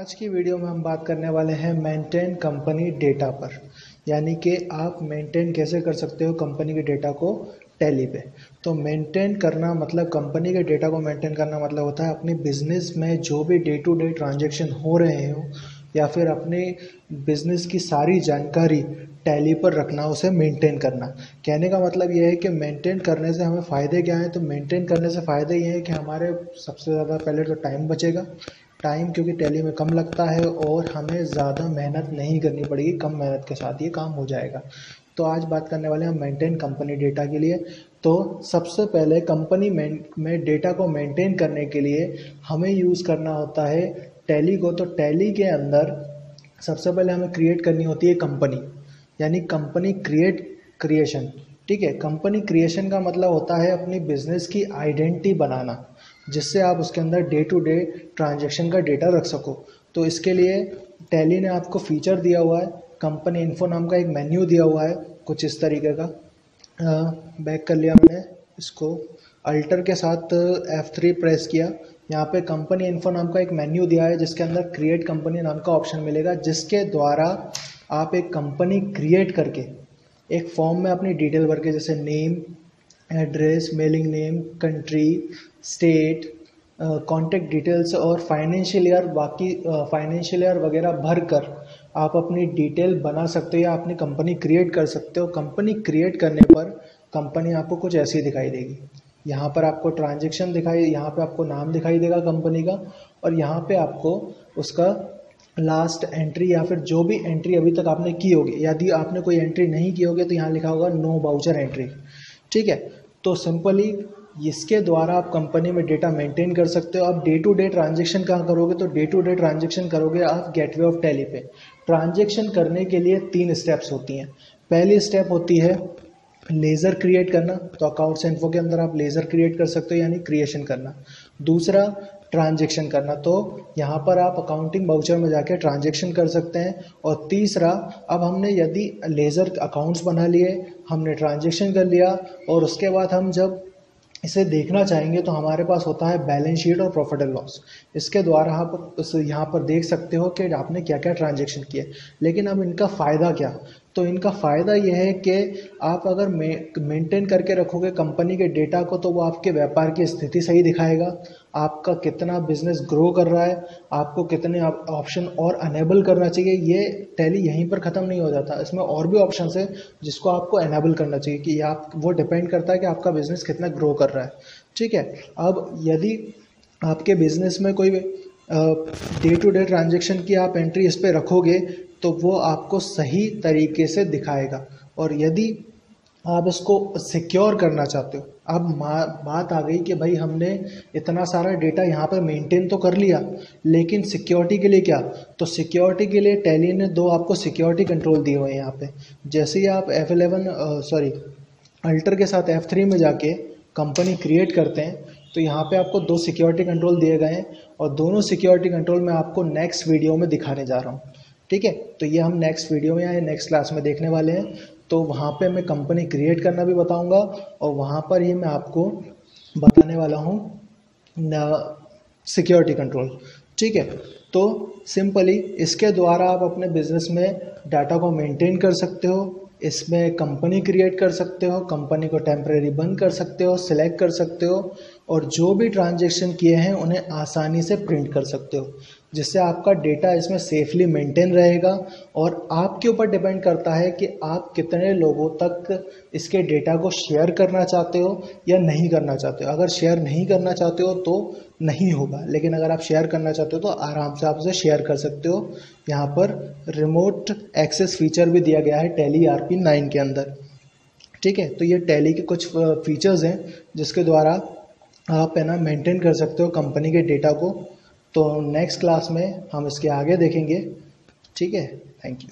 आज की वीडियो में हम बात करने वाले हैं मेंटेन कंपनी डेटा पर, यानी कि आप मेंटेन कैसे कर सकते हो कंपनी के डेटा को टैली पे। तो मेंटेन करना मतलब कंपनी के डेटा को मेंटेन करना मतलब होता है अपनी बिजनेस में जो भी डे टू डे ट्रांजैक्शन हो रहे हो या फिर अपने बिजनेस की सारी जानकारी टैली पर रखना, उसे मेंटेन करना। कहने का मतलब यह है कि मेंटेन करने से हमें फ़ायदे क्या हैं। तो मेंटेन करने से फ़ायदे ये हैं कि हमारे सबसे ज़्यादा पहले तो टाइम बचेगा। टाइम क्योंकि टैली में कम लगता है और हमें ज़्यादा मेहनत नहीं करनी पड़ेगी, कम मेहनत के साथ ये काम हो जाएगा। तो आज बात करने वाले हैं हम मेंटेन कंपनी डेटा के लिए। तो सबसे पहले कंपनी में डेटा को मेंटेन करने के लिए हमें यूज़ करना होता है टैली को। तो टैली के अंदर सबसे पहले हमें क्रिएट करनी होती है कंपनी, यानी कंपनी क्रिएशन। ठीक है, कंपनी क्रिएशन का मतलब होता है अपनी बिजनेस की आइडेंटिटी बनाना, जिससे आप उसके अंदर डे टू डे ट्रांजैक्शन का डेटा रख सको। तो इसके लिए टैली ने आपको फीचर दिया हुआ है, कंपनी इन्फो नाम का एक मेन्यू दिया हुआ है कुछ इस तरीके का। बैक कर लिया मैंने इसको, अल्टर के साथ F3 प्रेस किया। यहाँ पे कंपनी इन्फो नाम का एक मेन्यू दिया है जिसके अंदर क्रिएट कंपनी नाम का ऑप्शन मिलेगा, जिसके द्वारा आप एक कंपनी क्रिएट करके एक फॉर्म में अपनी डिटेल भर के, जैसे name, address, mailing name, country, state, contact details और फाइनेंशियल ईयर, बाकी फाइनेंशियल ईयर वगैरह भर कर आप अपनी डिटेल बना सकते हो या अपनी कंपनी क्रिएट कर सकते हो। कंपनी क्रिएट करने पर कंपनी आपको कुछ ऐसी दिखाई देगी। यहाँ पर आपको ट्रांजैक्शन दिखाई, यहाँ पे आपको नाम दिखाई देगा कंपनी का, और यहाँ पे आपको उसका लास्ट एंट्री या फिर जो भी एंट्री अभी तक आपने की होगी। यदि आपने कोई एंट्री नहीं की होगी तो यहाँ लिखा होगा नो वाउचर एंट्री। ठीक है, तो सिंपली इसके द्वारा आप कंपनी में डेटा मेंटेन कर सकते हो। आप डे टू डे ट्रांजैक्शन कहाँ करोगे, तो डे टू डे ट्रांजैक्शन करोगे आप गेटवे ऑफ टैली पे। ट्रांजैक्शन करने के लिए 3 स्टेप्स होती हैं। पहली स्टेप होती है लेज़र क्रिएट करना। तो अकाउंट्स इन्फो के अंदर आप लेज़र क्रिएट कर सकते हो, यानी क्रिएशन करना। दूसरा ट्रांजैक्शन करना, तो यहाँ पर आप अकाउंटिंग वाउचर में जाके ट्रांजैक्शन कर सकते हैं। और तीसरा, अब हमने यदि लेज़र अकाउंट्स बना लिए, हमने ट्रांजैक्शन कर लिया और उसके बाद हम जब इसे देखना चाहेंगे तो हमारे पास होता है बैलेंस शीट और प्रॉफिट एंड लॉस। इसके द्वारा आप उस यहाँ पर देख सकते हो कि आपने क्या क्या ट्रांजैक्शन किए। लेकिन अब इनका फ़ायदा क्या, तो इनका फ़ायदा यह है कि आप अगर मेंटेन करके रखोगे कंपनी के डेटा को, तो वो आपके व्यापार की स्थिति सही दिखाएगा, आपका कितना बिजनेस ग्रो कर रहा है, आपको कितने ऑप्शन और अनेबल करना चाहिए। ये टैली यहीं पर ख़त्म नहीं हो जाता, इसमें और भी ऑप्शन है जिसको आपको एनेबल करना चाहिए कि आप, वो डिपेंड करता है कि आपका बिजनेस कितना ग्रो कर रहा है। ठीक है, अब यदि आपके बिजनेस में कोई डे टू डे ट्रांजैक्शन की आप एंट्री इस पर रखोगे तो वो आपको सही तरीके से दिखाएगा। और यदि आप इसको सिक्योर करना चाहते हो, अब बात आ गई कि भाई हमने इतना सारा डेटा यहाँ पर मेंटेन तो कर लिया, लेकिन सिक्योरिटी के लिए क्या। तो सिक्योरिटी के लिए टैली ने 2 आपको सिक्योरिटी कंट्रोल दिए हुए हैं यहाँ पे। जैसे ही आप अल्टर के साथ F3 में जाके कंपनी क्रिएट करते हैं तो यहाँ पे आपको 2 सिक्योरिटी कंट्रोल दिए गए हैं, और दोनों सिक्योरिटी कंट्रोल मैं आपको नेक्स्ट वीडियो में दिखाने जा रहा हूँ। ठीक है, तो ये हम नेक्स्ट वीडियो में या नेक्स्ट क्लास में देखने वाले हैं। तो वहाँ पे मैं कंपनी क्रिएट करना भी बताऊँगा, और वहाँ पर ही मैं आपको बताने वाला हूँ सिक्योरिटी कंट्रोल। ठीक है, तो सिंपली इसके द्वारा आप अपने बिजनेस में डाटा को मेंटेन कर सकते हो, इसमें कंपनी क्रिएट कर सकते हो, कंपनी को टेम्परेरी बंद कर सकते हो, सिलेक्ट कर सकते हो, और जो भी ट्रांजैक्शन किए हैं उन्हें आसानी से प्रिंट कर सकते हो, जिससे आपका डेटा इसमें सेफली मेंटेन रहेगा। और आपके ऊपर डिपेंड करता है कि आप कितने लोगों तक इसके डेटा को शेयर करना चाहते हो या नहीं करना चाहते हो। अगर शेयर नहीं करना चाहते हो तो नहीं होगा, लेकिन अगर आप शेयर करना चाहते हो तो आराम से आप उसे शेयर कर सकते हो। यहाँ पर रिमोट एक्सेस फीचर भी दिया गया है टैली RP9 के अंदर। ठीक है, तो ये टैली के कुछ फीचर्स हैं जिसके द्वारा आप है ना मेंटेन कर सकते हो कंपनी के डेटा को। तो नेक्स्ट क्लास में हम इसके आगे देखेंगे। ठीक है, थैंक यू।